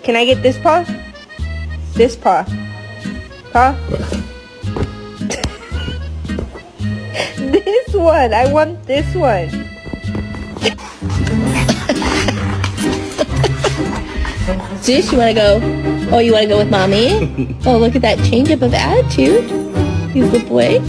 Can I get this paw? This paw. Paw? This one. I want this one. Zeus, you want to go? Oh, you want to go with mommy? Oh, look at that change up of attitude. You good boy.